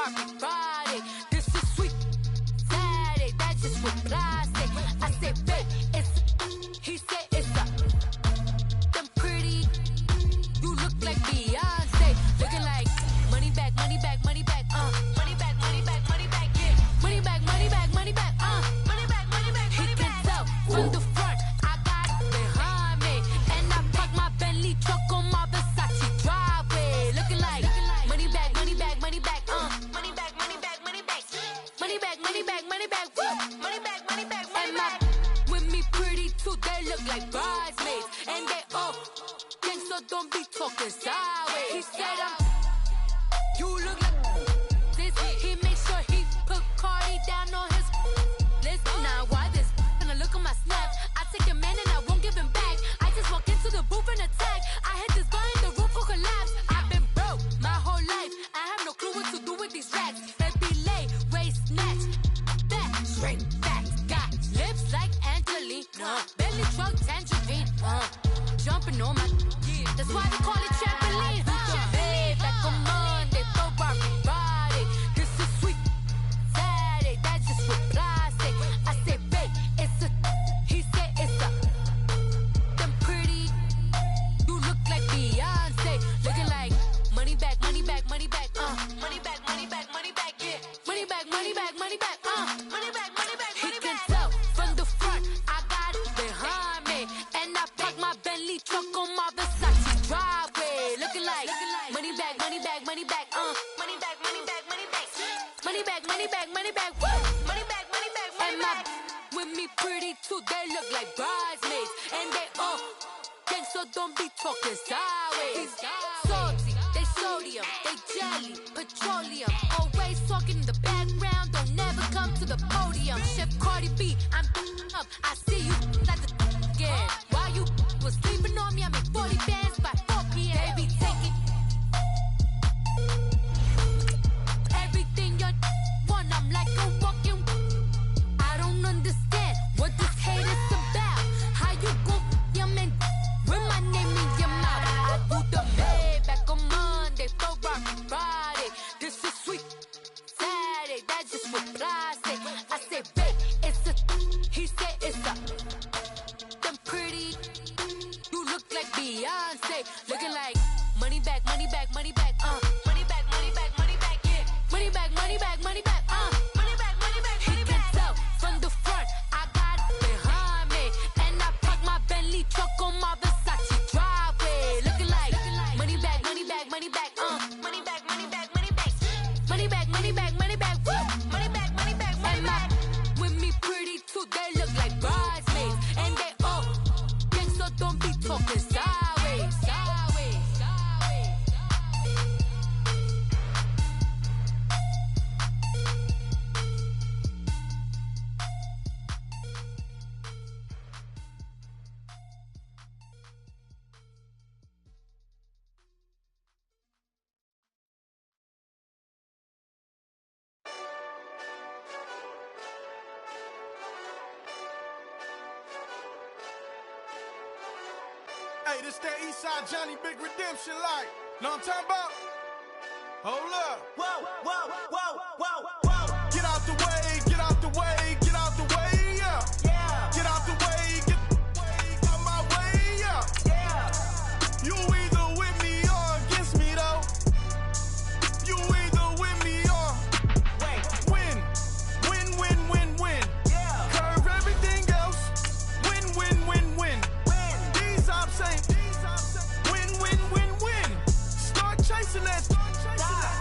Barbie body. This is sweet Saturday, that's just what plastic. I said, babe, it's, he said it's a, them pretty, you look like Beyonce, looking like money back, money back, money back, money back, money back, money back, yeah, money back, money back, money back, money back, money back, he can tell from the front, I got it behind me, and I park my Bentley truck on my Versace driveway, looking like money back, money back, money back, money back, money back, money back, money back, money back, money back, money back, money back, money back, with me pretty too, they look like bridesmaids, and they all gang, so don't be talking sideways. He said you look like this. He make sure he put Cardi down on his list. Now why this? Gonna look at my snaps. I take a man and I won't give him back. I just walk into the booth and attack. I hit this guy in the roof will collapse. I've been broke my whole life. I have no clue what to do with these racks. Baby lay, waist snatch, back, straight back. Got lips like Angelina, belly truck tangerine, jumping on my. That's why they call it trampoline. Babe, like a Monday, throw Barbie body. This is sweet Saturday, that's just with plastic. I said, babe, it's a, he said it's a, them pretty, you look like Beyonce, looking like money back, money back, money back, money back, money back, money back, yeah, money back, money back, money back, money back, money back, money back. He can tell from the front, I got it behind me, and I park my Bentley truck on my Versace driveway, looking like money back, money back, money back, money back, money back, money back, money back, money back, money back, money back, money back, money back. With me pretty too, they look like bridesmaids, and they all gang, so don't be talking sideways. Salty, they sodium, they jelly, petroleum, always talking in the background, don't never come to the podium. Chef Cardi B, I'm up, I see you like the again. While you was sleeping on me, I make 40 bands by 4 p.m. They be taking everything you want, I'm like a walking. I don't understand what this hate is about. How you go your man with my name in your mouth? I do the Maybach on Monday, throw Barbie body. This is sweet Saturday, that's just with plastic. I say, babe, it's a, he said it's a, them pretty, you look like Beyonce, looking like money back, money back, money back, money back, money back, money back, yeah, money back, money back, money back, money back, money back, money back. He can tell from the front, I got it behind me, and I park my Bentley truck on my Versace driveway, looking like money back, money back, money back, money back, money back, money back, money back, money back, money back, money back, money back, money back. With me pretty too, they look like bridesmaids, and they all gang, so don't be talking sideways, sideways, sideways. Hey, this that Eastside Johnny Big Redemption like. Know what I'm talking about? Hold up. Whoa, whoa, whoa, whoa, whoa. Get out the way, get out the way, get out the way, yeah. Yeah, Get out the way, get out my way, yeah. yeah. You either with me or against me though. You either with me or Wait, win. Win, win, win, win. yeah. Curve everything else. Win, win, win, win. Win. These ops ain't win, win, win, win. Start chasing that.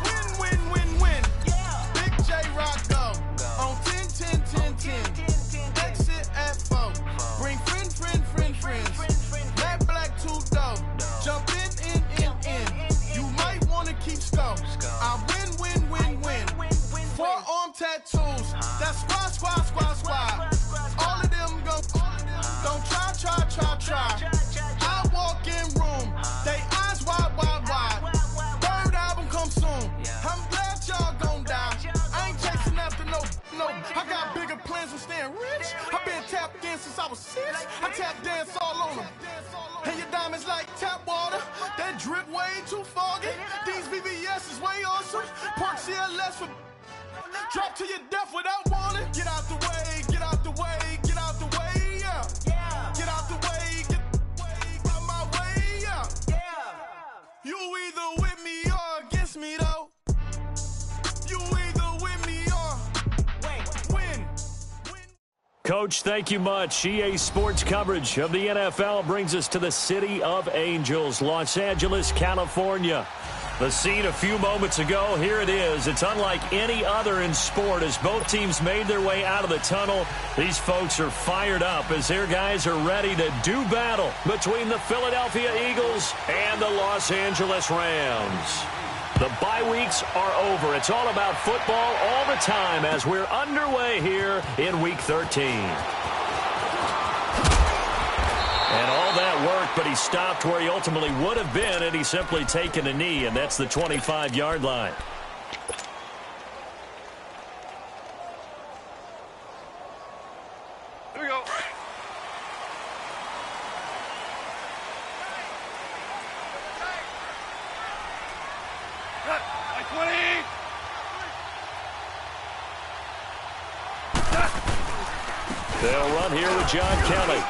Win, win, win, win. Yeah. Big J Rock go on 10, 10, 10, 10. Exit at 4. Bring friends. Matt Black 2 dope. Jump in. You might wanna keep score. I win. 4 arm tattoos. That's squad. All of them go. Don't try. I walk in room. They eyes wide. Third album come soon. I'm glad y'all gon' die. I ain't chasing after no. I got bigger plans than staying rich. I been tapped in since I was 6. I tap dance all on them. And your diamonds like tap water. That Drip way too foggy. These VVS is way awesome. Park CLS for drop to your death without warning. Get out the way, get out the way, get out the way, yeah. Get out the way, get out my way, yeah. You either with me or against me though. You either with me or win. Coach, thank you much. EA Sports coverage of the NFL brings us to the City of Angels, Los Angeles, California. The scene a few moments ago, here it is. It's unlike any other in sport as both teams made their way out of the tunnel. These folks are fired up as their guys are ready to do battle between the Philadelphia Eagles and the Los Angeles Rams. The bye weeks are over. It's all about football all the time as we're underway here in Week 13. And all that work, but he stopped where he ultimately would have been, and he's simply taken a knee, and that's the 25-yard line. Here we go. Like 20. They'll run here with John Kelly.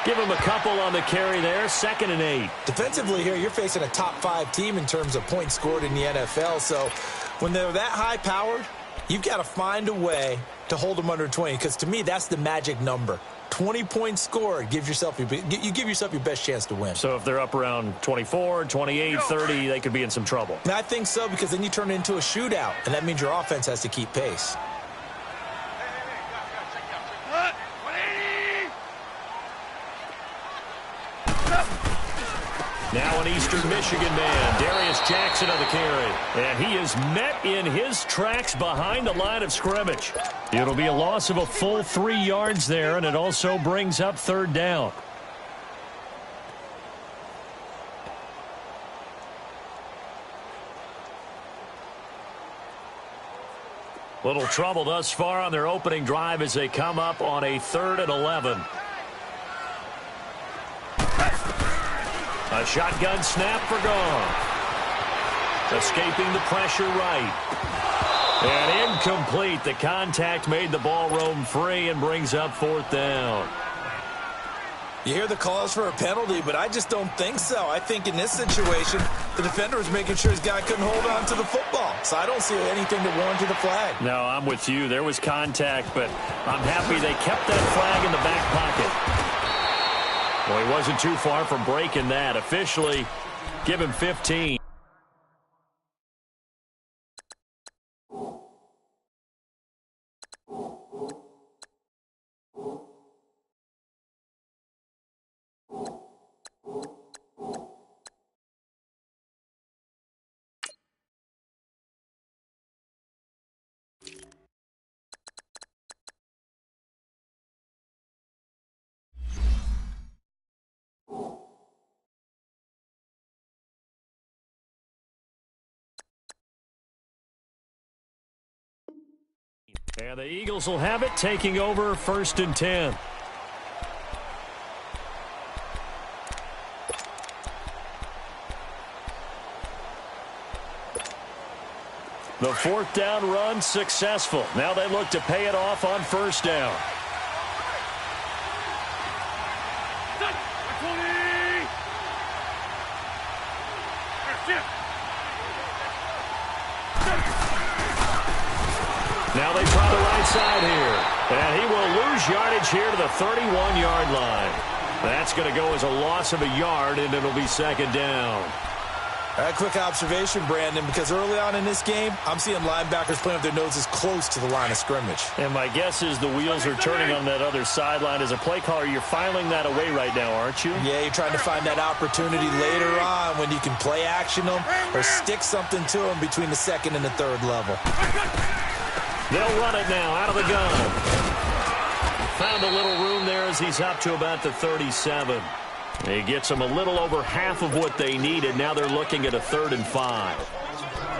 Give him a couple on the carry there, 2nd and 8. Defensively here, you're facing a top-5 team in terms of points scored in the NFL. So when they're that high-powered, you've got to find a way to hold them under 20. Because to me, that's the magic number. 20 points scored, you give yourself your best chance to win. So if they're up around 24, 28, 30, they could be in some trouble. And I think so, because then you turn it into a shootout, and that means your offense has to keep pace. Now an Eastern Michigan man, Darius Jackson on the carry. And he is met in his tracks behind the line of scrimmage. It'll be a loss of a full 3 yards there, and it also brings up 3rd down. Little trouble thus far on their opening drive as they come up on a 3rd and 11. A shotgun snap for Goff. Escaping the pressure right. And incomplete. The contact made the ball roam free and brings up 4th down. You hear the calls for a penalty, but I just don't think so. I think in this situation, the defender was making sure his guy couldn't hold on to the football. So I don't see anything that warranted a flag. No, I'm with you. There was contact, but I'm happy they kept that flag in the back pocket. Well, he wasn't too far from breaking that. Officially, give him 15. And the Eagles will have it, taking over 1st and 10. The 4th down run successful. Now they look to pay it off on 1st down. Now they try the right side here. And he will lose yardage here to the 31-yard line. That's going to go as a loss of a yard, and it'll be 2nd down. A quick observation, Brandon, because early on in this game, I'm seeing linebackers playing with their noses close to the line of scrimmage. And my guess is the wheels are turning on that other sideline. As a play caller, you're filing that away right now, aren't you? Yeah, you're trying to find that opportunity later on when you can play action them or stick something to them between the 2nd and the 3rd level. They'll run it now out of the gun. Found a little room there as he's up to about the 37. He gets them a little over half of what they needed. Now they're looking at a 3rd and 5.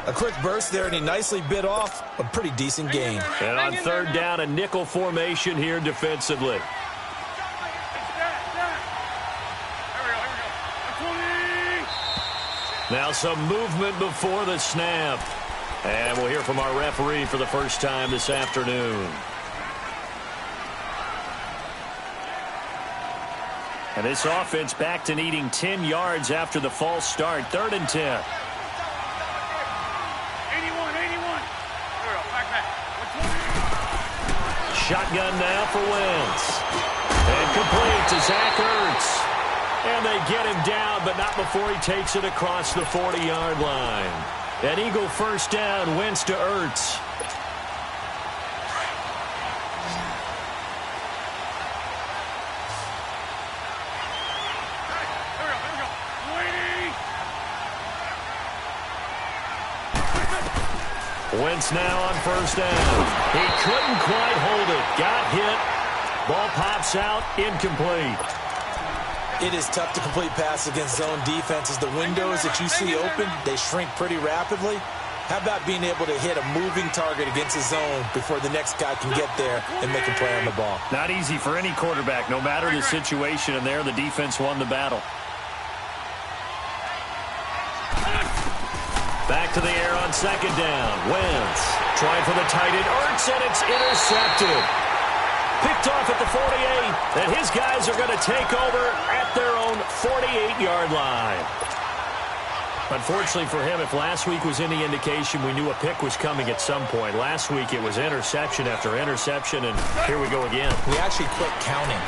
A quick burst there, and he nicely bit off a pretty decent gain. And on 3rd down, a nickel formation here defensively. Now some movement before the snap. And we'll hear from our referee for the first time this afternoon. And this offense back to needing 10 yards after the false start. 3rd and 10. 81. Shotgun now for Wentz. And complete to Zach Ertz. And they get him down, but not before he takes it across the 40-yard line. An Eagle first down, Wentz to Ertz. Wentz now on first down. He couldn't quite hold it. Got hit. Ball pops out, incomplete. It is tough to complete passes against zone defenses. The windows that you see open, they shrink pretty rapidly. How about being able to hit a moving target against a zone before the next guy can get there and make a play on the ball? Not easy for any quarterback, no matter the situation, and there the defense won the battle. Back to the air on second down. Wentz trying for the tight end. Ertz, and it's intercepted. Picked off at the 48, and his guys are going to take over at their own 48-yard line. Unfortunately for him, if last week was any indication, we knew a pick was coming at some point. Last week it was interception after interception, and here we go again. We actually quit counting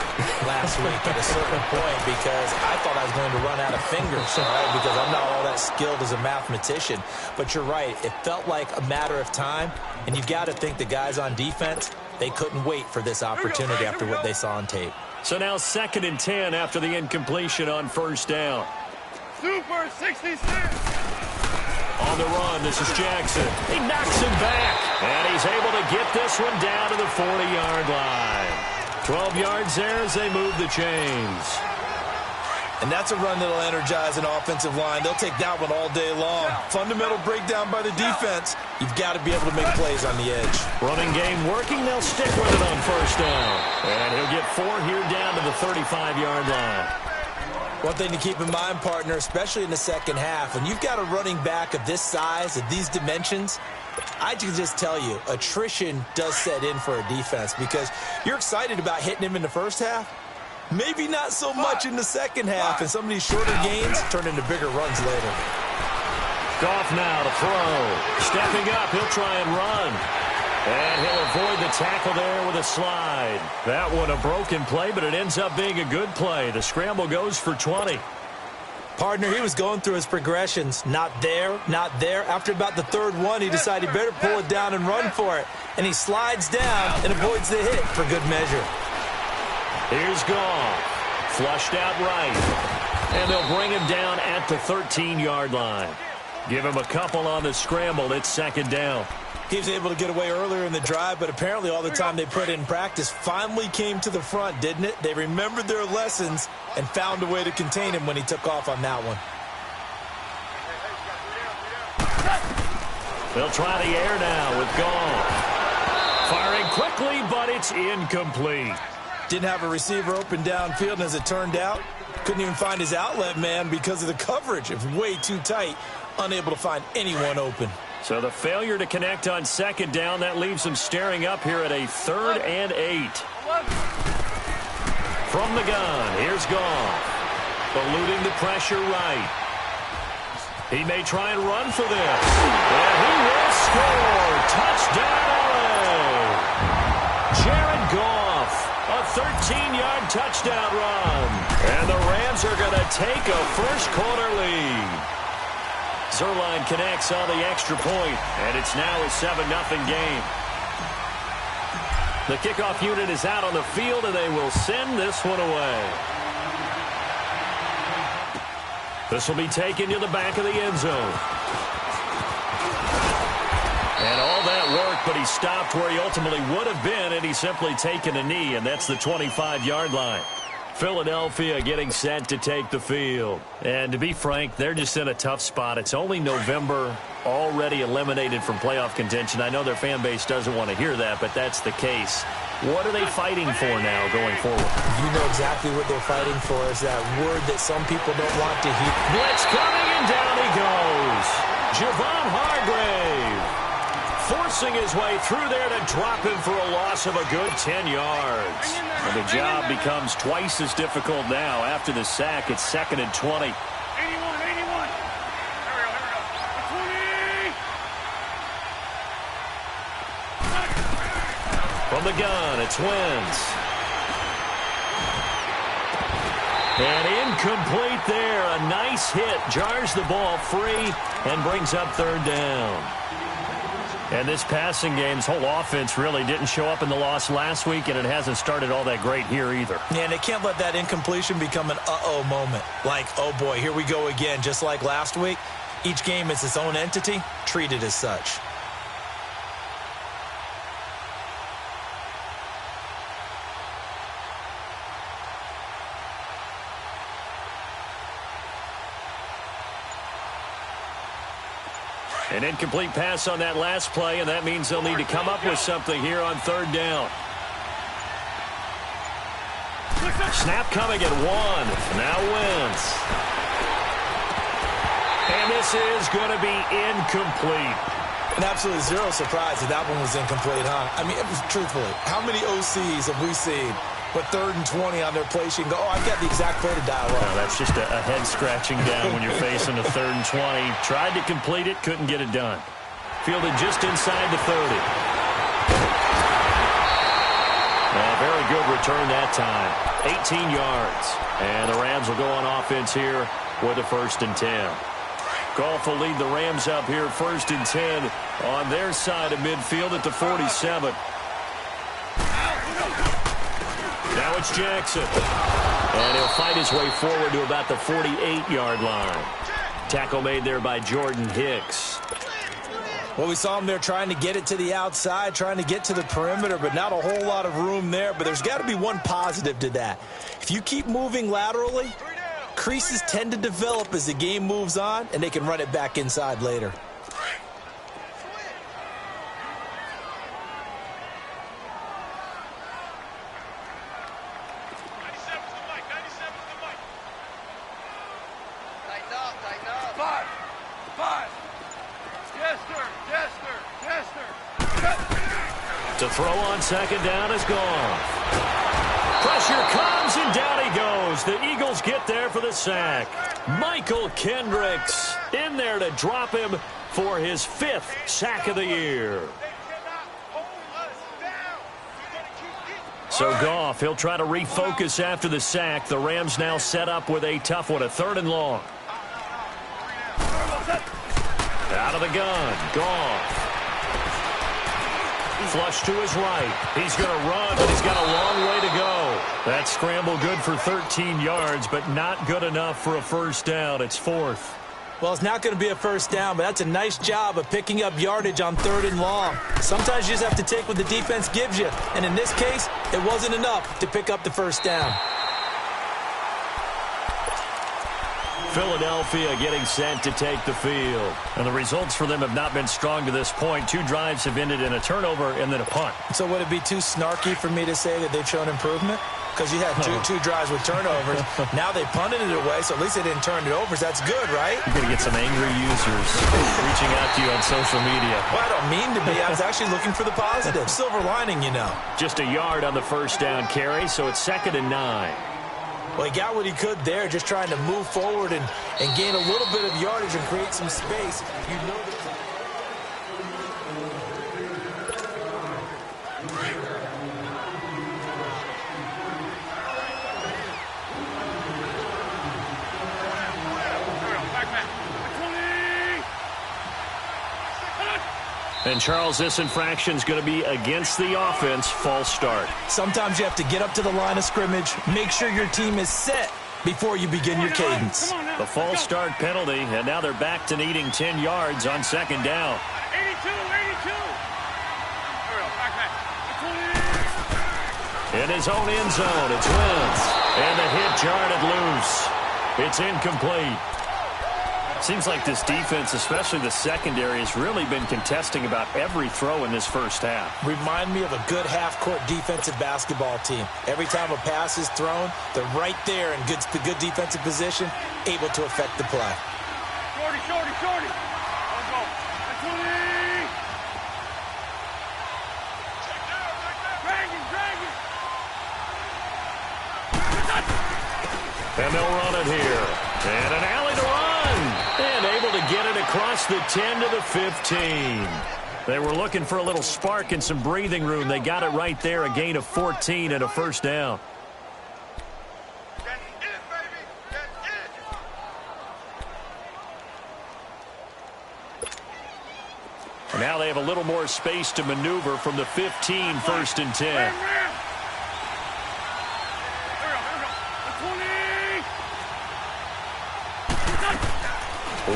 last week at a certain point because I thought I was going to run out of fingers, right? Because I'm not all that skilled as a mathematician. But you're right. It felt like a matter of time, and you got to think the guys on defense, they couldn't wait for this opportunity after what they saw on tape. So now 2nd and 10 after the incompletion on first down. Super 66. On the run, this is Jackson. He knocks him back, and he's able to get this one down to the 40-yard line. 12 yards there as they move the chains. And that's a run that'll energize an offensive line. They'll take that one all day long. Fundamental breakdown by the defense. You've got to be able to make plays on the edge. Running game working. They'll stick with it on first down. And he'll get 4 here down to the 35-yard line. One thing to keep in mind, partner, especially in the second half, when you've got a running back of this size, of these dimensions, I can just tell you, attrition does set in for a defense because you're excited about hitting him in the first half. Maybe not so much in the second half, and some of these shorter gains turn into bigger runs later. Goff now to throw. Stepping up, he'll try and run. And he'll avoid the tackle there with a slide. That one a broken play, but it ends up being a good play. The scramble goes for 20. Partner, he was going through his progressions. Not there, not there. After about the 3rd one, he decided he better pull it down and run for it. And he slides down and avoids the hit for good measure. Here's Goff. Flushed out right. And they'll bring him down at the 13-yard line. Give him a couple on the scramble. It's 2nd down. He was able to get away earlier in the drive, but apparently all the time they put in practice finally came to the front, didn't it? They remembered their lessons and found a way to contain him when he took off on that one. They'll try the air now with Goff. Firing quickly, but it's incomplete. Didn't have a receiver open downfield, and as it turned out, couldn't even find his outlet man because of the coverage. It was way too tight, unable to find anyone open. So the failure to connect on 2nd down, that leaves them staring up here at a 3rd and 8. From the gun, here's Goff. Eluding the pressure right. He may try and run for this. And he will score. Touchdown, LA. Jared Goff, a 13-yard touchdown run. And the Rams are going to take a first-quarter lead. Zuerlein connects on the extra point, and it's now a 7-0 game. The kickoff unit is out on the field, and they will send this one away. This will be taken to the back of the end zone. And all that work, but he stopped where he ultimately would have been, and he's simply taken a knee, and that's the 25-yard line. Philadelphia getting set to take the field. And to be frank, they're just in a tough spot. It's only November, already eliminated from playoff contention. I know their fan base doesn't want to hear that, but that's the case. What are they fighting for now going forward? You know exactly what they're fighting for. Is that word that some people don't want to hear. Blitz coming, and down he goes. Javon Hargrave forcing his way through there to drop him for a loss of a good 10 yards. And the job becomes twice as difficult now. After the sack, it's 2nd and 20. 81, 81. Here we go. From the gun, it's Wentz. And incomplete there. A nice hit. Jars the ball free and brings up 3rd down. And this passing game's whole offense really didn't show up in the loss last week, and it hasn't started all that great here either. Yeah, and they can't let that incompletion become an uh-oh moment. Like, oh boy, here we go again, just like last week. Each game is its own entity, treated as such. An incomplete pass on that last play, and that means they'll need to come up with something here on 3rd down. Snap coming at 1. Now Wentz. And this is going to be incomplete. And absolutely zero surprise that that one was incomplete, huh? I mean, truthfully, how many OCs have we seen with 3rd and 20 on their play sheet and go, oh, I've got the exact play to dial up? No, that's just a head-scratching down when you're facing a 3rd and 20. Tried to complete it, couldn't get it done. Fielded just inside the 30. Very good return that time. 18 yards. And the Rams will go on offense here with a 1st and 10. Goff will lead the Rams up here 1st and 10 on their side of midfield at the 47. Now it's Jackson. And he'll fight his way forward to about the 48-yard line. Tackle made there by Jordan Hicks. Well, we saw him there trying to get it to the outside, trying to get to the perimeter, but not a whole lot of room there. But there's got to be one positive to that. If you keep moving laterally, creases tend to develop as the game moves on, and they can run it back inside later. To throw on 2nd down is gone. Pressure comes, and down he goes. The Eagles get there for the sack. Michael Kendricks in there to drop him for his 5th sack of the year. So Goff, he'll try to refocus after the sack. The Rams now set up with a tough one, a 3rd and long. Out of the gun, Goff. Flush to his right. He's going to run, but he's got a long way to go. That scramble good for 13 yards, but not good enough for a 1st down. It's 4th. Well, it's not going to be a 1st down, but that's a nice job of picking up yardage on 3rd and long. Sometimes you just have to take what the defense gives you, and in this case, it wasn't enough to pick up the 1st down. Philadelphia getting set to take the field. And the results for them have not been strong to this point. 2 drives have ended in a turnover and then a punt. So would it be too snarky for me to say that they've shown improvement? Because you had two drives with turnovers. Now they punted it away, so at least they didn't turn it over. So that's good, right? You're going to get some angry users reaching out to you on social media. Well, I don't mean to be. I was actually looking for the positive. Silver lining, you know. Just a yard on the 1st down carry, so it's 2nd and 9. Well, he got what he could there, just trying to move forward and gain a little bit of yardage and create some space. You know that. And, Charles, this infraction is going to be against the offense. False start. Sometimes you have to get up to the line of scrimmage, make sure your team is set before you begin your cadence. The false start penalty, and now they're back to needing 10 yards on 2nd down. 82. In his own end zone, it's Wentz. And the hit jarred it loose. It's incomplete. Seems like this defense, especially the secondary, has really been contesting about every throw in this first half. Remind me of a good half-court defensive basketball team. Every time a pass is thrown, they're right there in good defensive position, able to affect the play. Shorty, shorty, shorty. Let's go. Dragon, dragon. And they'll run it here. And an alley to run. And able to get it across the 10 to the 15. They were looking for a little spark and some breathing room. They got it right there, a gain of 14 and a first down. That's it, baby. That's it. And now they have a little more space to maneuver from the 15, first and 10. Ram, ram.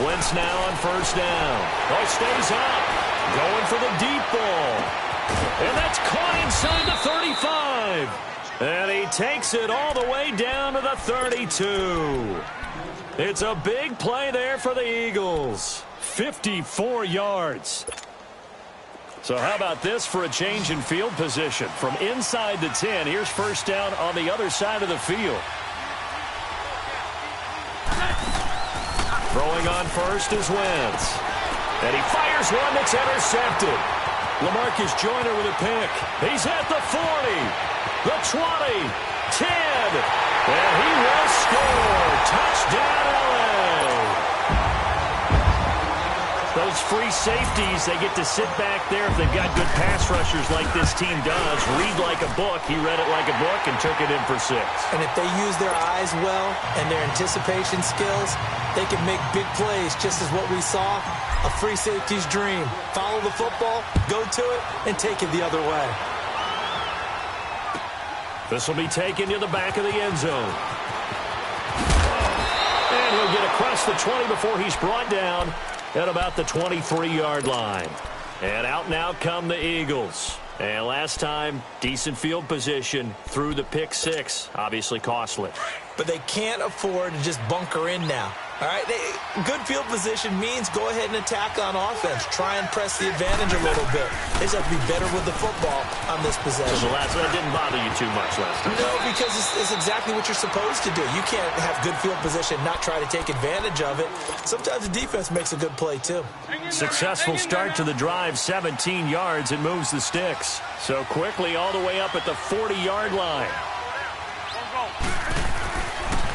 Wentz now on first down. Oh, stays up. Going for the deep ball. And that's caught inside the 35. And he takes it all the way down to the 32. It's a big play there for the Eagles. 54 yards. So how about this for a change in field position? From inside the 10, here's first down on the other side of the field. Throwing on first is Wentz. And he fires one that's intercepted. LaMarcus Joyner with a pick. He's at the 40, the 20, 10, and he will score. Touchdown, LA. Those free safeties, they get to sit back there if they've got good pass rushers like this team does. Read like a book. He read it like a book and took it in for 6. And if they use their eyes well and their anticipation skills, they can make big plays, just as what we saw, a free safety's dream. Follow the football, go to it, and take it the other way. This will be taken to the back of the end zone. And he'll get across the 20 before he's brought down at about the 23-yard line. And out now come the Eagles. And last time, decent field position through the pick 6. Obviously costly. But they can't afford to just bunker in now. All right, good field position means go ahead and attack on offense. Try and press the advantage a little bit. They just have to be better with the football on this possession. So that didn't bother you too much last time. No, because it's exactly what you're supposed to do. You can't have good field position, not try to take advantage of it. Sometimes the defense makes a good play, too. Successful start to the drive, 17 yards, and moves the sticks. So quickly all the way up at the 40-yard line.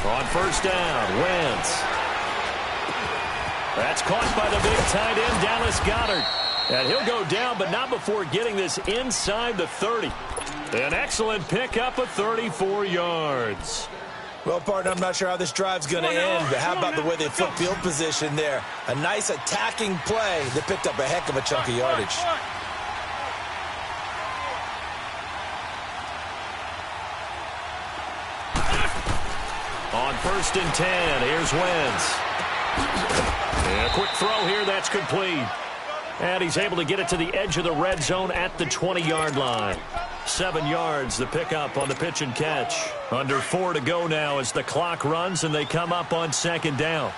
On first down, Wentz. That's caught by the big tight end, Dallas Goedert. And he'll go down, but not before getting this inside the 30. An excellent pickup of 34 yards. Well, partner, I'm not sure how this drive's going to end, but how about the way they flip field position there? A nice attacking play that picked up a heck of a chunk of yardage. On first and 10, here's Wentz. And a quick throw here, that's complete. And he's able to get it to the edge of the red zone at the 20-yard line. 7 yards, the pickup on the pitch and catch. Under 4 to go now as the clock runs and they come up on second down.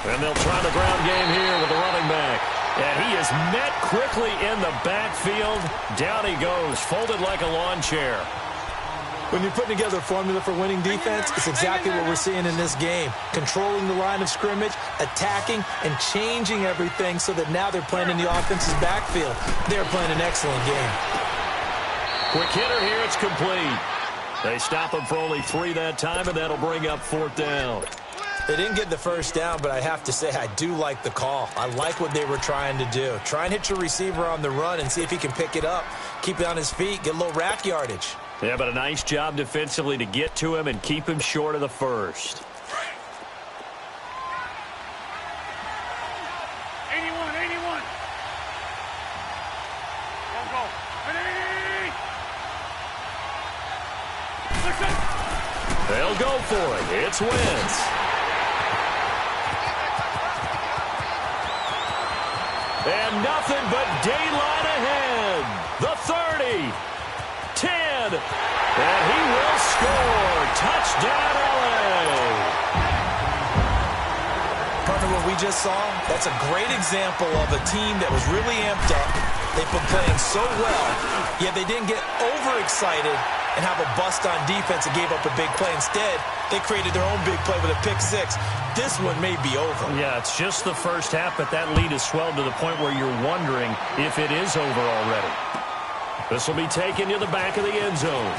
And they'll try the ground game here with the running back. And he is met quickly in the backfield. Down he goes, folded like a lawn chair. When you're putting together a formula for winning defense, it's exactly what we're seeing in this game. Controlling the line of scrimmage, attacking, and changing everything so that now they're playing in the offense's backfield. They're playing an excellent game. Quick hitter here, it's complete. They stop him for only 3 that time, and that'll bring up 4th down. They didn't get the first down, but I have to say I do like the call. I like what they were trying to do. Try and hit your receiver on the run and see if he can pick it up. Keep it on his feet, get a little rack yardage. Yeah, but a nice job defensively to get to him and keep him short of the first. 81, 81. Go, go. They'll go for it. It's Wentz. And nothing but daylight ahead. The 30. 10. And he will score. Touchdown, LA. Partner, what we just saw, that's a great example of a team that was really amped up. They've been playing so well, yet they didn't get overexcited and have a bust on defense and gave up a big play. Instead, they created their own big play with a pick-6. This one may be over. Yeah, it's just the first half, but that lead has swelled to the point where you're wondering if it is over already. This will be taken to the back of the end zone.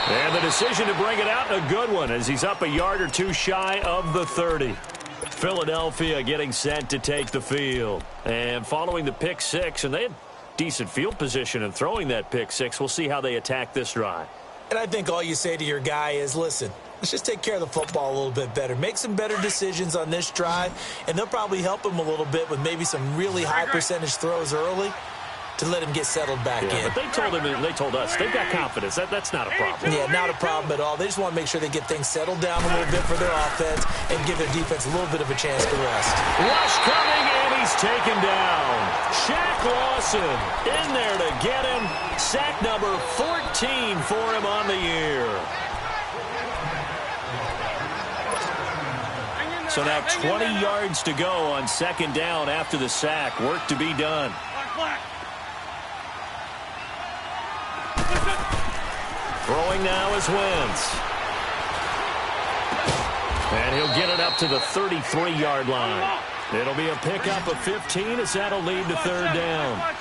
And the decision to bring it out, a good one, as he's up a yard or two shy of the 30. Philadelphia getting set to take the field. And following the pick-6, and they had decent field position and throwing that pick-6. We'll see how they attack this drive. And I think all you say to your guy is, listen, let's just take care of the football a little bit better. Make some better decisions on this drive, and they'll probably help him a little bit with maybe some really high percentage throws early to let him get settled back in. But they told us they've got confidence. That's not a problem. Yeah, not a problem at all. They just want to make sure they get things settled down a little bit for their offense and give their defense a little bit of a chance to rest. Rush coming, and he's taken down. Shaq Lawson in there to get him. Sack number 14 for him on the year. So now 20 yards to go on second down after the sack. Work to be done. Throwing now is Wentz. And he'll get it up to the 33-yard line. It'll be a pickup of 15 as that'll lead to third down.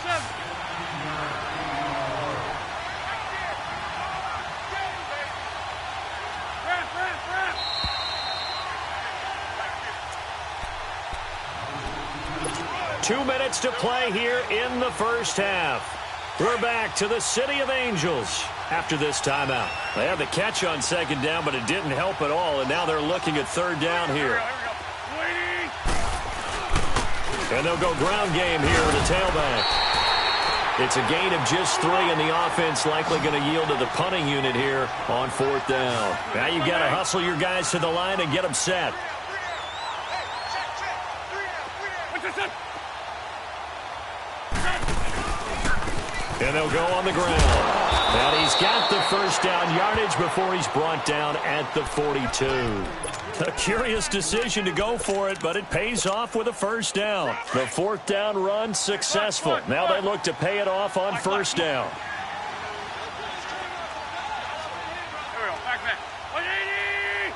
Two minutes to play here in the first half. We're back to the City of Angels after this timeout. They had the catch on second down, but it didn't help at all, and now they're looking at third down here. And they'll go ground game here with a tailback. It's a gain of just 3, and the offense likely going to yield to the punting unit here on fourth down. Now you've got to hustle your guys to the line and get them set. And they'll go on the ground. And he's got the first down yardage before he's brought down at the 42. A curious decision to go for it, but it pays off with a first down. The fourth down run successful. Now they look to pay it off on first down. Here we go. Back. 180.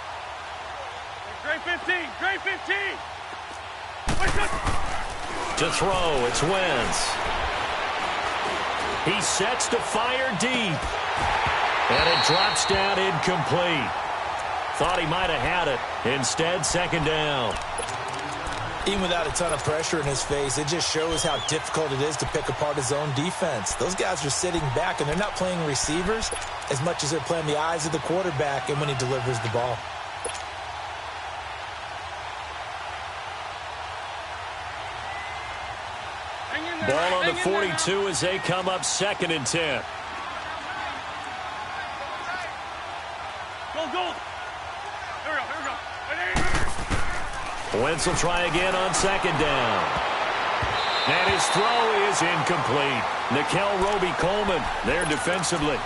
Great 15. Great 15. To throw, it's Wentz. He sets to fire deep. And it drops down incomplete. Thought he might have had it. Instead, second down. Even without a ton of pressure in his face, it just shows how difficult it is to pick apart his own defense. Those guys are sitting back, and they're not playing receivers as much as they're playing the eyes of the quarterback and when he delivers the ball. Ball on the 42 as they come up second and 10. Go. Here we go. Wentz will try again on second down. And his throw is incomplete. Nickel Roby-Coleman there defensively.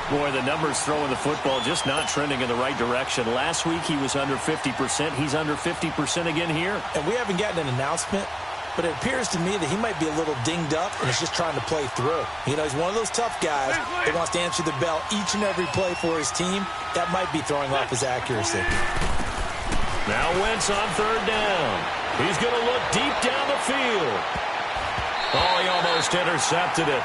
Boy, the numbers throwing the football just not trending in the right direction. Last week he was under 50%. He's under 50% again here. And we haven't gotten an announcement, but it appears to me that he might be a little dinged up and is just trying to play through. You know, he's one of those tough guys that wants to answer the bell each and every play for his team. That might be throwing off his accuracy. Now Wentz on third down. He's going to look deep down the field. Oh, he almost intercepted it.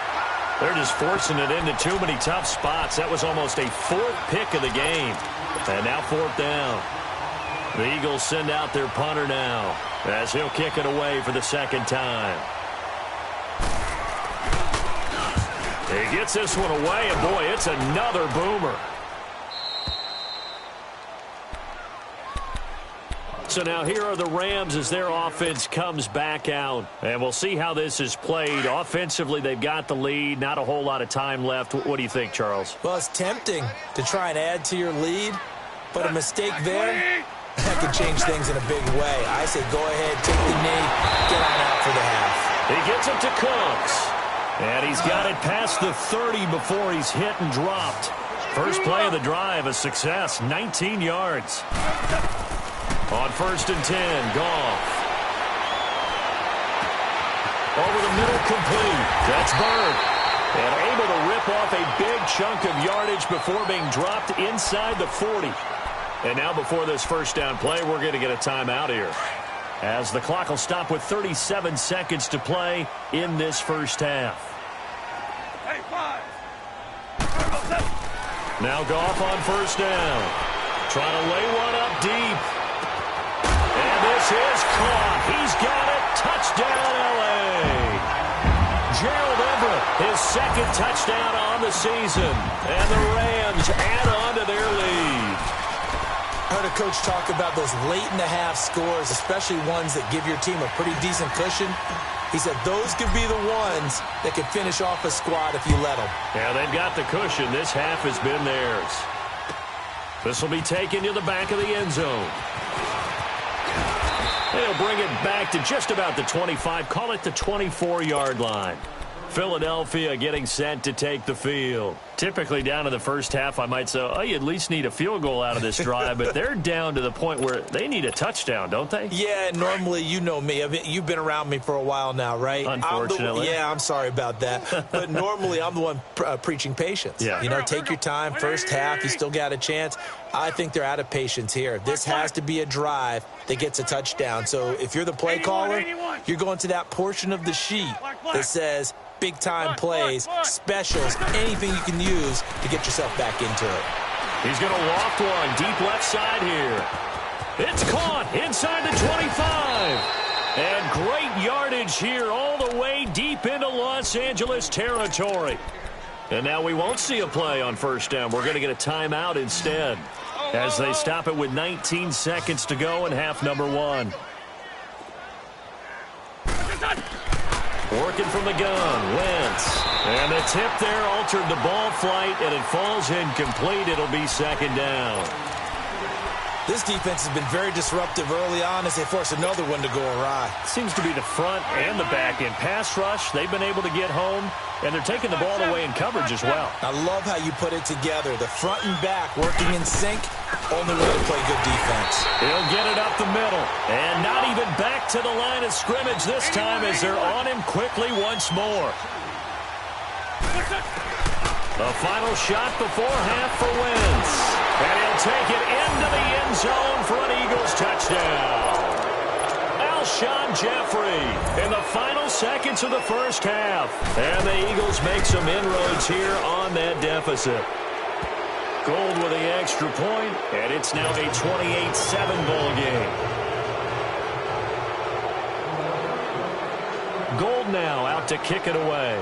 They're just forcing it into too many tough spots. That was almost a fourth pick of the game. And now fourth down. The Eagles send out their punter now as he'll kick it away for the second time. He gets this one away, and boy, it's another boomer. So now here are the Rams as their offense comes back out. And we'll see how this is played. Offensively, they've got the lead. Not a whole lot of time left. What do you think, Charles? Well, it's tempting to try and add to your lead, but a mistake there, that could change things in a big way. I say go ahead, take the knee, get on out for the half. He gets it to Cooks. And he's got it past the 30 before he's hit and dropped. First play of the drive, a success, 19 yards. On 1st and 10, Goff. Over the middle, complete. That's Bird. And able to rip off a big chunk of yardage before being dropped inside the 40. And now before this first down play, we're going to get a timeout here, as the clock will stop with 37 seconds to play in this first half. Hey, 5. Now Goff on 1st down. Trying to lay one up deep. And this is caught. He's got it. Touchdown, L.A. Gerald Everett, his second touchdown on the season. And the Rams add on to their lead. I heard a coach talk about those late-in-the-half scores, especially ones that give your team a pretty decent cushion. He said those could be the ones that could finish off a squad if you let them. Yeah, they've got the cushion. This half has been theirs. This will be taken to the back of the end zone. They'll bring it back to just about the 25. Call it the 24-yard line. Philadelphia getting set to take the field. Typically down in the first half, I might say, oh, you at least need a field goal out of this drive, but they're down to the point where they need a touchdown, don't they? Yeah, normally, you know me. I mean, you've been around me for a while now, right? Unfortunately. I'm sorry about that. But normally, I'm the one preaching patience. Yeah. You know, take your time. First half, you still got a chance. I think they're out of patience here. This has to be a drive that gets a touchdown. So if you're the play caller, you're going to that portion of the sheet that says big-time plays, specials, anything you can use to get yourself back into it. He's going to loft one deep left side here. It's caught inside the 25. And great yardage here all the way deep into Los Angeles territory. And now we won't see a play on 1st down. We're going to get a timeout instead, as they stop it with 19 seconds to go in half number 1. Working from the gun, Wentz. And the tip there altered the ball flight, and it falls incomplete. It'll be 2nd down. This defense has been very disruptive early on as they force another one to go awry. Seems to be the front and the back end. Pass rush, they've been able to get home, and they're taking the ball away in coverage as well. I love how you put it together. The front and back working in sync. Only way to play good defense. He'll get it up the middle. And not even back to the line of scrimmage this time as they're on him quickly once more. The final shot before half for Wentz. And he'll take it into the end zone for an Eagles touchdown. Alshon Jeffrey in the final seconds of the first half. And the Eagles make some inroads here on that deficit. Gold with the extra point, and it's now a 28-7 ball game. Gold now out to kick it away.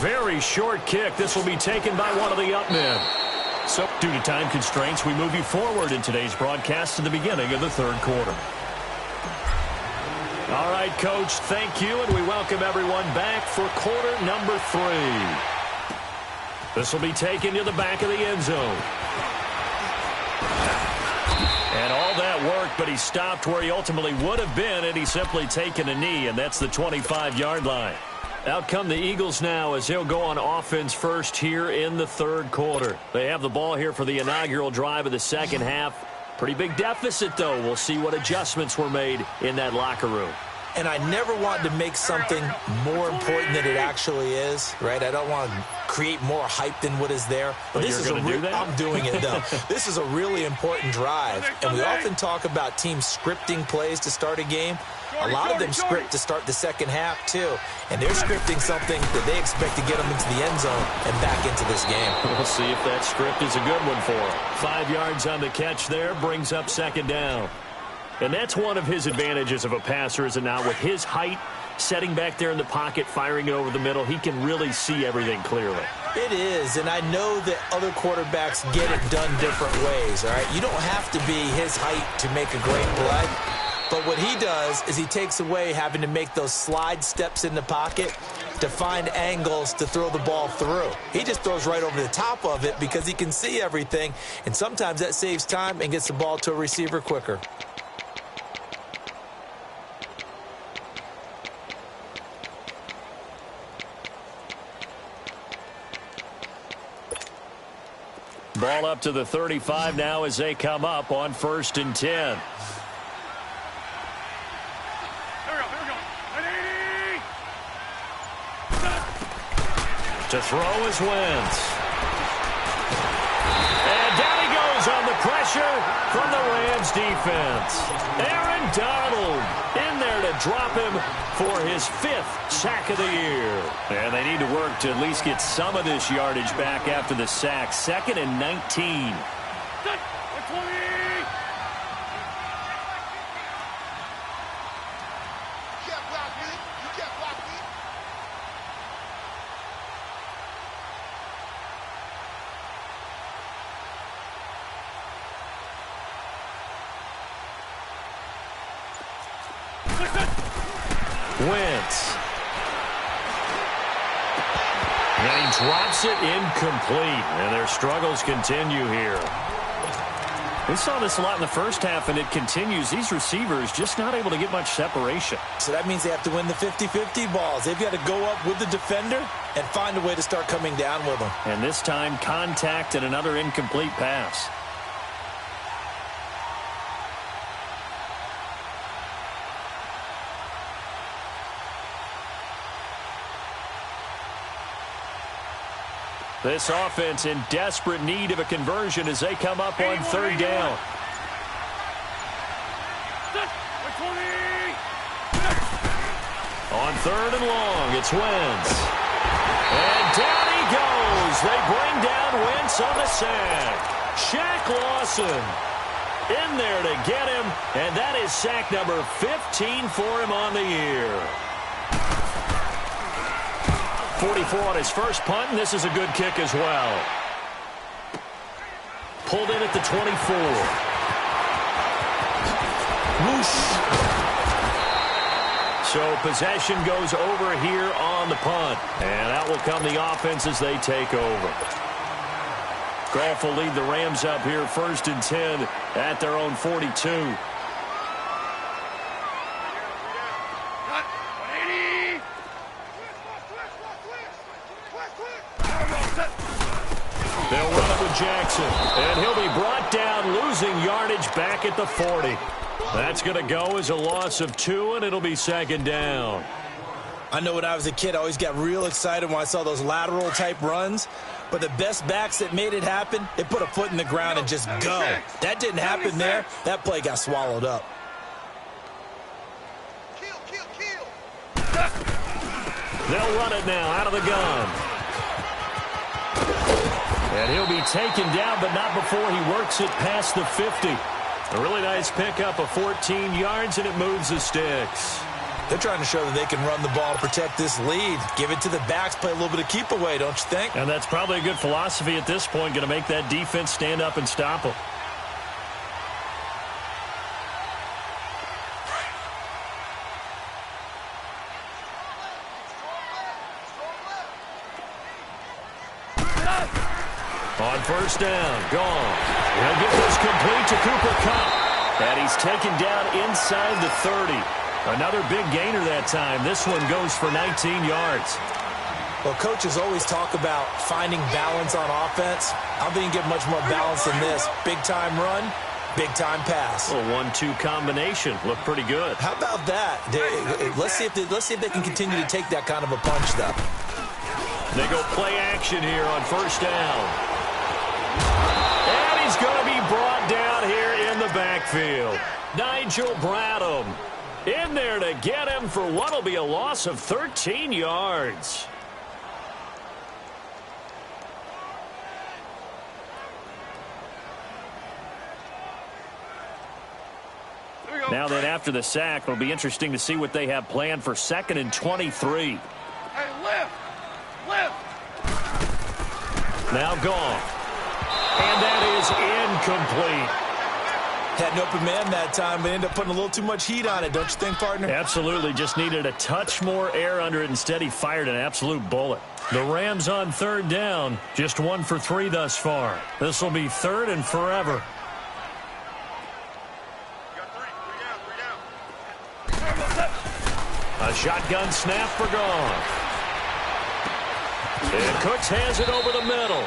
Very short kick. This will be taken by one of the up men. So, due to time constraints, we move you forward in today's broadcast to the beginning of the 3rd quarter. All right, Coach, thank you, and we welcome everyone back for quarter number 3. This will be taken to the back of the end zone. And all that worked, but he stopped where he ultimately would have been, and he's simply taken a knee, and that's the 25-yard line. Out come the Eagles now as they'll go on offense first here in the 3rd quarter. They have the ball here for the inaugural drive of the 2nd half. Pretty big deficit, though. We'll see what adjustments were made in that locker room. And I never want to make something more important than it actually is, right? I don't want to create more hype than what is there. But this is I'm doing it, though. This is a really important drive. And we often talk about teams scripting plays to start a game. A lot of them script to start the 2nd half, too. And they're scripting something that they expect to get them into the end zone and back into this game. We'll see if that script is a good one for him. 5 yards on the catch there, brings up 2nd down. And that's one of his advantages of a passer, is it not? With his height, setting back there in the pocket, firing it over the middle. He can really see everything clearly. It is, and I know that other quarterbacks get it done different ways, all right? You don't have to be his height to make a great play, but what he does is he takes away having to make those slide steps in the pocket to find angles to throw the ball through. He just throws right over the top of it because he can see everything, and sometimes that saves time and gets the ball to a receiver quicker. Ball up to the 35 now as they come up on 1st and 10. Here we go. Ready? To throw is Wentz. And down he goes on the pressure from the Rams defense. Aaron Donald in there to drop him for his 5th sack of the year. And they need to work to at least get some of this yardage back after the sack. 2nd and 19. Set. 20. Wentz. And he drops it incomplete. And their struggles continue here. We saw this a lot in the first half, and it continues. These receivers just not able to get much separation. So that means they have to win the 50-50 balls. They've got to go up with the defender and find a way to start coming down with them. And this time, contact and another incomplete pass. This offense in desperate need of a conversion as they come up on 3rd down. On 3rd and long, it's Wentz. And down he goes. They bring down Wentz on the sack. Shaq Lawson in there to get him, and that is sack number 15 for him on the year. 44 on his first punt, and this is a good kick as well. Pulled in at the 24. Whoosh. So possession goes over here on the punt, and out will come the offense as they take over. Goff will lead the Rams up here 1st and 10 at their own 42. They'll run it with Jackson, and he'll be brought down, losing yardage back at the 40. That's going to go as a loss of 2, and it'll be 2nd down. I know when I was a kid, I always got real excited when I saw those lateral-type runs, but the best backs that made it happen, they put a foot in the ground and just go. That didn't happen there. That play got swallowed up. They'll run it now out of the gun. And he'll be taken down, but not before he works it past the 50. A really nice pickup of 14 yards, and it moves the sticks. They're trying to show that they can run the ball to protect this lead. Give it to the backs, play a little bit of keep away, don't you think? And that's probably a good philosophy at this point, going to make that defense stand up and stop them. On 1st down, gone. He'll get this complete to Cooper Kupp. And he's taken down inside the 30. Another big gainer that time. This one goes for 19 yards. Well, coaches always talk about finding balance on offense. I don't think you can get much more balance than this. Big-time run, big-time pass. A 1-2 combination. Looked pretty good. How about that? Let's see if they can continue to take that kind of a punch, though. They go play action here on 1st down. And he's going to be brought down here in the backfield. Nigel Bradham in there to get him for what will be a loss of 13 yards. Here we Now then, after the sack, it'll be interesting to see what they have planned for 2nd and 23. Hey, lift! Lift! Now gone. And that is incomplete. Had an open man that time, but ended up putting a little too much heat on it, don't you think, partner? Absolutely. Just needed a touch more air under it. Instead, he fired an absolute bullet. The Rams on 3rd down. Just 1 for 3 thus far. This will be 3rd and forever. A shotgun snap for Goff. And Cooks has it over the middle.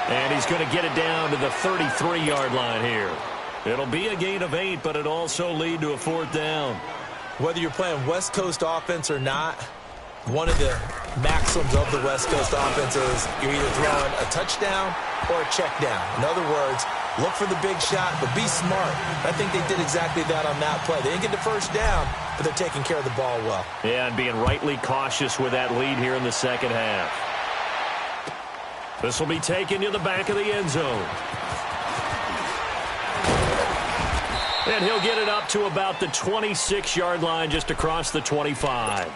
And he's going to get it down to the 33-yard line here. It'll be a gain of 8, but it'll also lead to a 4th down. Whether you're playing West Coast offense or not, one of the maxims of the West Coast offense is you're either throwing a touchdown or a check down. In other words, look for the big shot, but be smart. I think they did exactly that on that play. They didn't get the first down, but they're taking care of the ball well. Yeah, and being rightly cautious with that lead here in the second half. This will be taken to the back of the end zone. And he'll get it up to about the 26-yard line, just across the 25.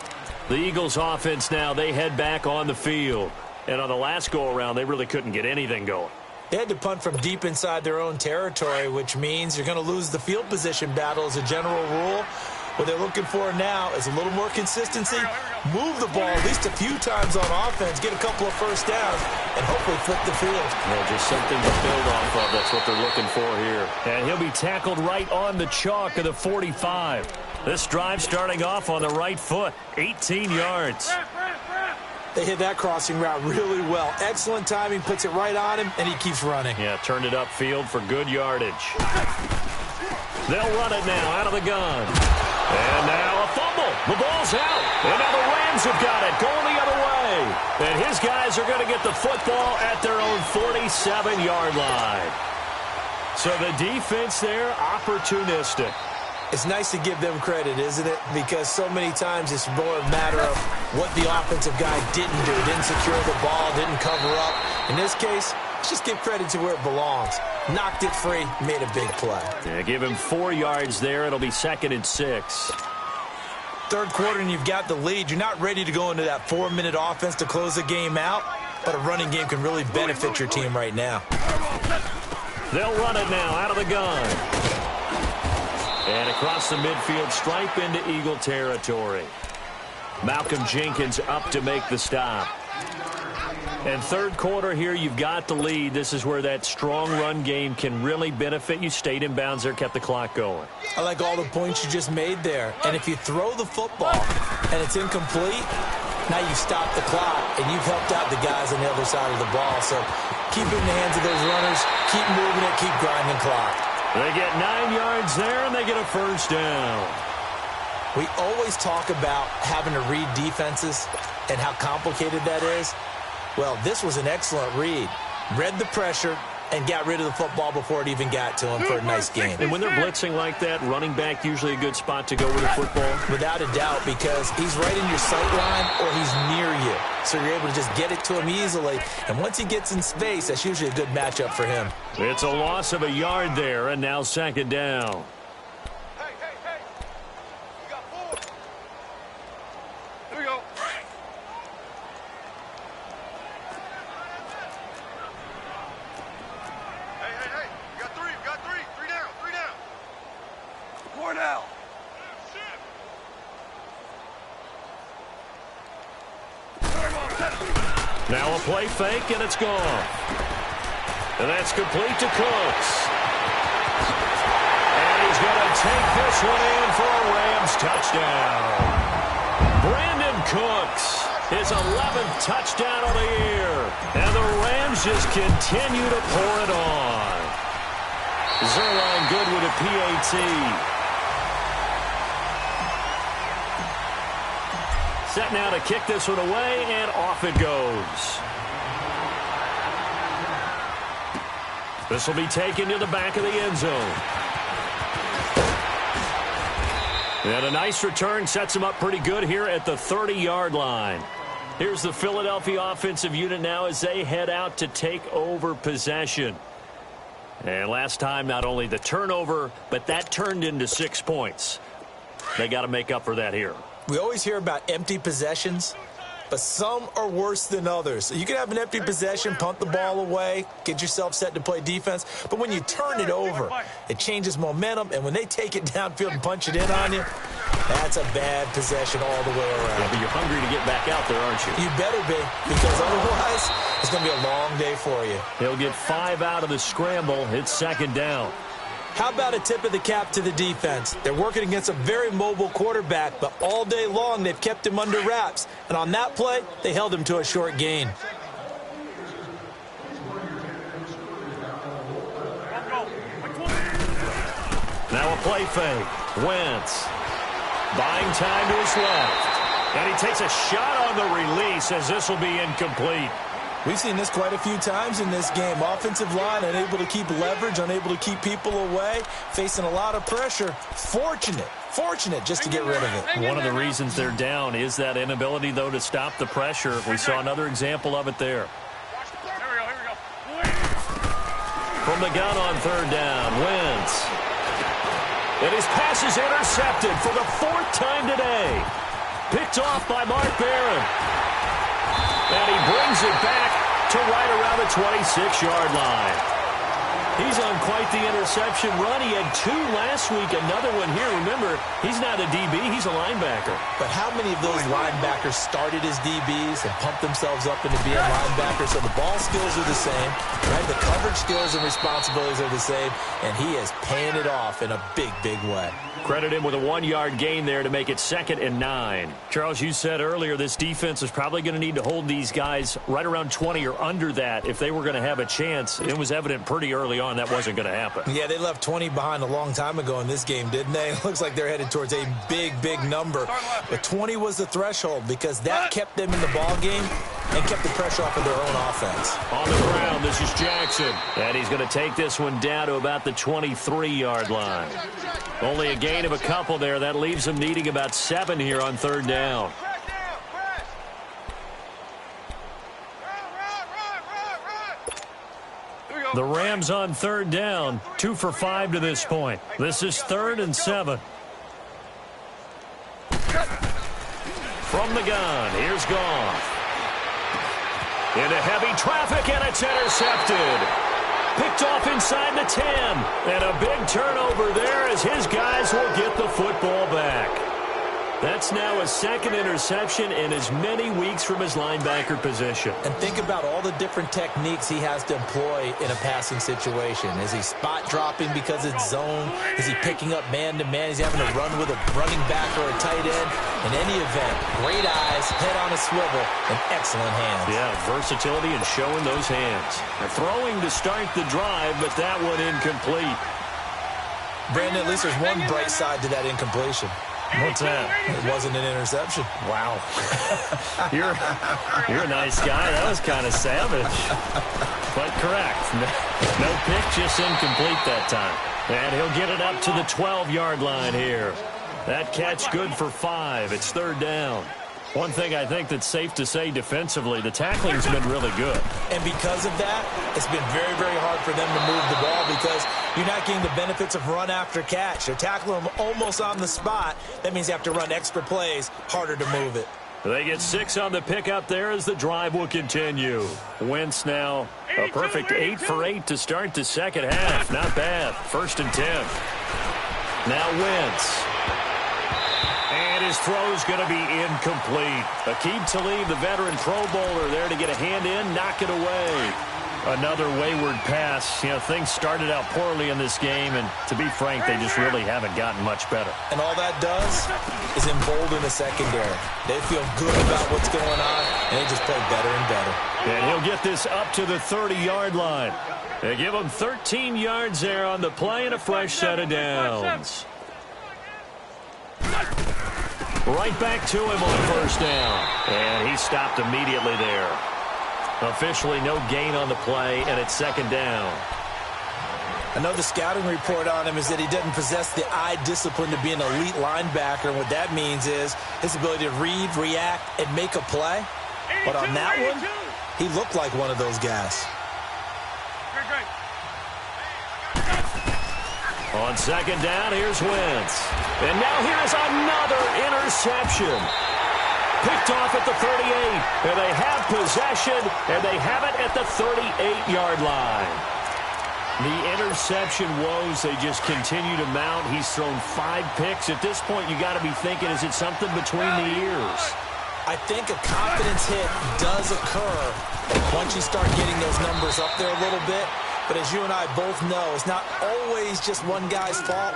The Eagles offense now, they head back on the field. And on the last go-around, they really couldn't get anything going. They had to punt from deep inside their own territory, which means you're going to lose the field position battle as a general rule. What they're looking for now is a little more consistency, move the ball at least a few times on offense, get a couple of first downs, and hopefully flip the field. Yeah, just something to build off of. That's what they're looking for here. And he'll be tackled right on the chalk of the 45. This drive starting off on the right foot, 18 yards. They hit that crossing route really well. Excellent timing, puts it right on him, and he keeps running. Yeah, turned it upfield for good yardage. They'll run it now out of the gun. And now a fumble. The ball's out. And now the Rams have got it, going the other way. And his guys are going to get the football at their own 47-yard line. So the defense there, opportunistic. It's nice to give them credit, isn't it? Because so many times it's more a matter of what the offensive guy didn't do. Didn't secure the ball, didn't cover up. In this case, let's just give credit to where it belongs. Knocked it free, made a big play. Yeah, give him 4 yards there. It'll be 2nd and 6. Third quarter and you've got the lead. You're not ready to go into that 4-minute offense to close the game out, but a running game can really benefit your team right now. They'll run it now out of the gun. And across the midfield stripe into Eagle territory. Malcolm Jenkins up to make the stop. And third quarter here, you've got the lead. This is where that strong run game can really benefit you. Stayed in bounds there, kept the clock going. I like all the points you just made there. And if you throw the football and it's incomplete, now you stop the clock and you've helped out the guys on the other side of the ball. So keep it in the hands of those runners. Keep moving it. Keep grinding clock. They get 9 yards there, and they get a first down. We always talk about having to read defenses and how complicated that is. Well, this was an excellent read. Read the pressure and got rid of the football before it even got to him for a nice game. And when they're blitzing like that, running back usually a good spot to go with the football? Without a doubt, because he's right in your sight line or he's near you. So you're able to just get it to him easily. And once he gets in space, that's usually a good matchup for him. It's a loss of a yard there, and now 2nd down. Hey, hey, hey. You got 4. Here we go. Hey, hey, hey. You got 3. You got 3. 3 down. 3 down. Cornell. Now a play fake, and it's gone. And that's complete to Cooks. And he's going to take this one in for a Rams touchdown. Brandon Cooks, his 11th touchdown of the year. And the Rams just continue to pour it on. Zerline good with a PAT. Set now to kick this one away, and off it goes. This will be taken to the back of the end zone. And a nice return sets him up pretty good here at the 30-yard line. Here's the Philadelphia offensive unit now as they head out to take over possession. And last time, not only the turnover, but that turned into 6 points. They got to make up for that here. We always hear about empty possessions, but some are worse than others. You can have an empty possession, punt the ball away, get yourself set to play defense, but when you turn it over, it changes momentum, and when they take it downfield and punch it in on you, that's a bad possession all the way around. Yeah, but you're hungry to get back out there, aren't you? You better be, because otherwise it's going to be a long day for you. He'll get 5 out of the scramble. It's second down. How about a tip of the cap to the defense? They're working against a very mobile quarterback, but all day long they've kept him under wraps. And on that play, they held him to a short gain. Now a play fake. Wentz buying time to his left. And he takes a shot on the release as this will be incomplete. We've seen this quite a few times in this game. Offensive line unable to keep leverage, unable to keep people away, facing a lot of pressure. Fortunate just to get rid of it. One of the reasons they're down is that inability, though, to stop the pressure. We saw another example of it there. From the gun on third down, Wentz. And his pass is intercepted for the 4th time today. Picked off by Mark Barron. And he brings it back to right around the 26-yard line. He's on quite the interception run. He had 2 last week, another one here. Remember, he's not a DB, he's a linebacker. But how many of those linebackers started as DBs and pumped themselves up into being linebackers? So the ball skills are the same, right? The coverage skills and responsibilities are the same, and he is paying it off in a big, big way. Credit him with a 1-yard gain there to make it 2nd and 9. Charles, you said earlier this defense is probably going to need to hold these guys right around 20 or under that if they were going to have a chance. It was evident pretty early on that wasn't going to happen. Yeah, they left 20 behind a long time ago in this game, didn't they? It looks like they're headed towards a big, big number. But 20 was the threshold because that kept them in the ball game and kept the pressure off of their own offense. On the ground, this is Jackson. And he's going to take this one down to about the 23-yard line. Only a gain of a couple there. That leaves them needing about 7 here on third down. The Rams on third down, 2 for 5 to this point. This is 3rd and 7. From the gun, here's Goff. Into heavy traffic, and it's intercepted. Picked off inside the 10. And a big turnover there as his guys will get the football back. That's now a 2nd interception in as many weeks from his linebacker position. And think about all the different techniques he has to employ in a passing situation. Is he spot dropping because it's zone? Is he picking up man-to-man? Is he having to run with a running back or a tight end? In any event, great eyes, head on a swivel, and excellent hands. Yeah, versatility and showing those hands. They're throwing to start the drive, but that one incomplete. Brandon, at least there's one bright side to that incompletion. What's that? It wasn't an interception. Wow. You're a nice guy. That was kind of savage. But correct. No pick, just incomplete that time. And he'll get it up to the 12-yard line here. That catch good for 5. It's third down. One thing I think that's safe to say defensively, the tackling's been really good. And because of that, it's been very, very hard for them to move the ball because you're not getting the benefits of run after catch. They're tackling them almost on the spot. That means you have to run extra plays, harder to move it. They get 6 on the pickup there as the drive will continue. Wentz now a perfect 8 for 8 to start the second half. Not bad. 1st and 10. Now Wentz. And his throw's going to be incomplete. Aqib Talib, the veteran Pro Bowler, there to get a hand in, knock it away. Another wayward pass. You know, things started out poorly in this game, and to be frank, they just really haven't gotten much better. And all that does is embolden the secondary. They feel good about what's going on, and they just play better and better. And he'll get this up to the 30-yard line. They give him 13 yards there on the play and a fresh set of downs. Right back to him on 1st down. And he stopped immediately there. Officially no gain on the play, and it's 2nd down. Another scouting report on him is that he doesn't possess the eye discipline to be an elite linebacker. And what that means is his ability to read, react, and make a play. But on that one, he looked like one of those guys. On second down, here's Wentz. And now here's another interception. Picked off at the 38. And they have possession, and they have it at the 38-yard line. The interception woes, they just continue to mount. He's thrown 5 picks. At this point, you got to be thinking, is it something between the ears? I think a confidence hit does occur once you start getting those numbers up there a little bit. But as you and I both know, it's not always just one guy's fault.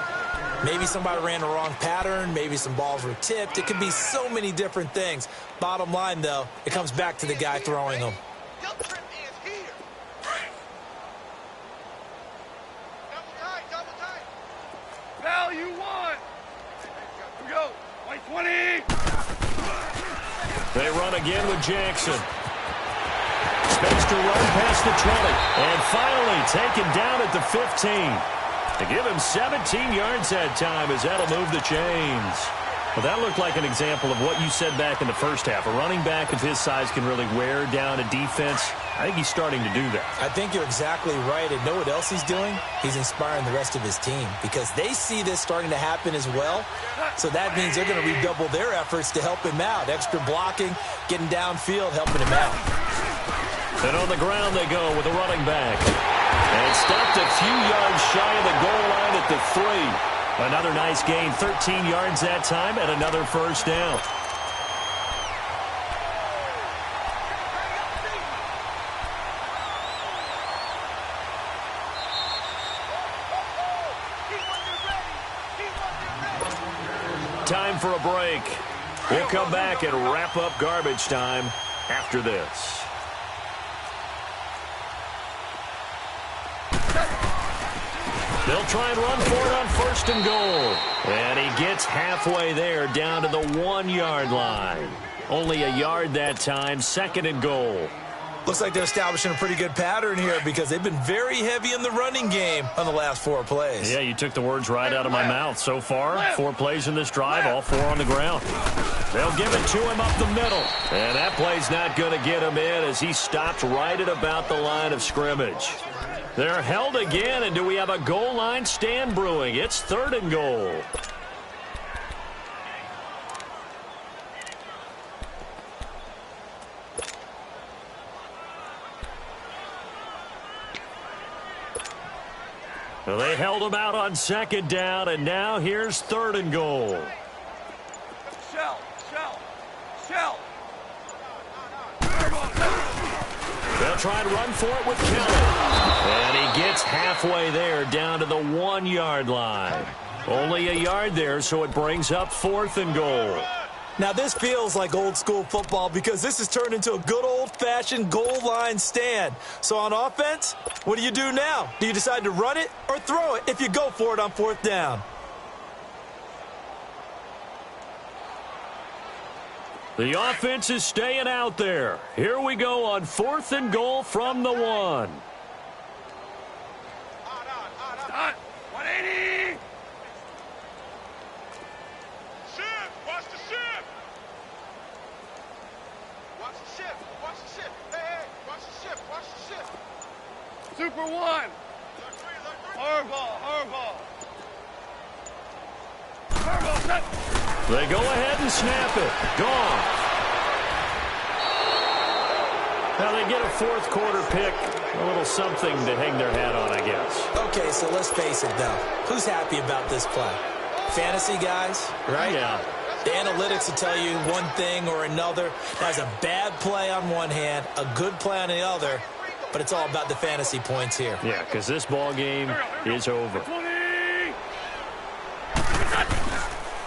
Maybe somebody ran the wrong pattern. Maybe some balls were tipped. It could be so many different things. Bottom line, though, it comes back to the guy throwing them. Your trip is here. Double tight. Value 1. Here we go. White 20. They run again with Jackson. Space to run past the 20. And finally taken down at the 15. To give him 17 yards that time as that'll move the chains. Well, that looked like an example of what you said back in the first half. A running back of his size can really wear down a defense. I think he's starting to do that. I think you're exactly right. And know what else he's doing? He's inspiring the rest of his team because they see this starting to happen as well. So that means they're going to redouble their efforts to help him out. Extra blocking, getting downfield, helping him out. And on the ground they go with a running back. And stopped a few yards shy of the goal line at the 3. Another nice gain, 13 yards that time, and another first down. Time for a break. We'll come back and wrap up garbage time after this. They'll try and run for it on first and goal. And he gets halfway there down to the 1-yard line. Only a yard that time, second and goal. Looks like they're establishing a pretty good pattern here because they've been very heavy in the running game on the last 4 plays. Yeah, you took the words right out of my mouth. So far, 4 plays in this drive, all 4 on the ground. They'll give it to him up the middle. And that play's not going to get him in as he stopped right at about the line of scrimmage. They're held again, and do we have a goal line stand brewing? It's third and goal. Well, they held him out on second down, and now here's third and goal. Shell. They'll try and run for it with Kelly. And he gets halfway there down to the 1-yard line. Only a yard there, so it brings up fourth and goal. Now, this feels like old-school football because this has turned into a good old-fashioned goal line stand. So on offense, what do you do now? Do you decide to run it or throw it if you go for it on fourth down? The offense is staying out there. Here we go on fourth and goal from the 1. Start. 180. Shift. Watch the shift. Hey. Watch the shift. Super 1. Hardball. Set. They go ahead and snap it. Gone. Now they get a fourth quarter pick. A little something to hang their hat on, I guess. Okay, so let's face it, though. Who's happy about this play? Fantasy guys, right? Yeah. The analytics will tell you one thing or another. That's a bad play on one hand, a good play on the other, but it's all about the fantasy points here. Yeah, because this ball game is over. 20.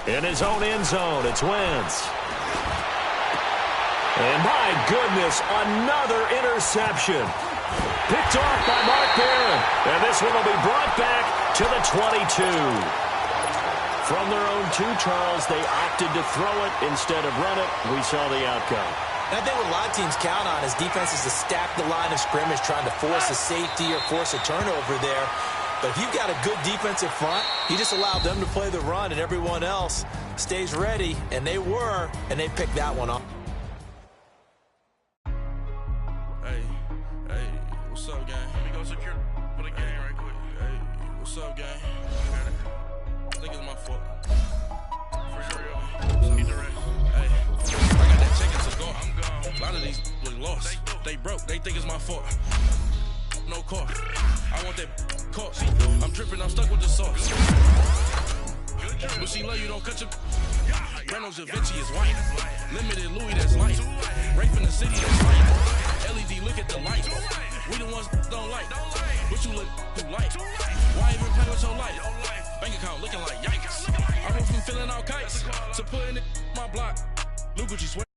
In his own end zone, it's Wentz. And my goodness, another interception. Picked off by Mark Barron. And this one will be brought back to the 22. From their own 2, Charles, they opted to throw it instead of run it. We saw the outcome. And I think what a lot of teams count on is defenses to stack the line of scrimmage, trying to force a safety or force a turnover there. But if you've got a good defensive front, you just allow them to play the run and everyone else stays ready. And they were, and they picked that one up. Hey, what's up, gang? Let me go secure for the game right quick. Hey, What's up, gang? I think it's my fault. For real. Hey, I got that chicken to go. I'm gone. A lot of these look lost. They broke. They think it's my fault. No car. I want that car. I'm dripping. I'm stuck with the sauce. But she love you, don't cut your. Reynolds Da Vinci is white. Limited Louis, that's light. Rape in the city, that's light. LED, look at the light. We the ones don't like. But you look too light. Why even play with your life? Bank account looking like yikes. I went from filling out kites to putting it in my block. Look what you swear.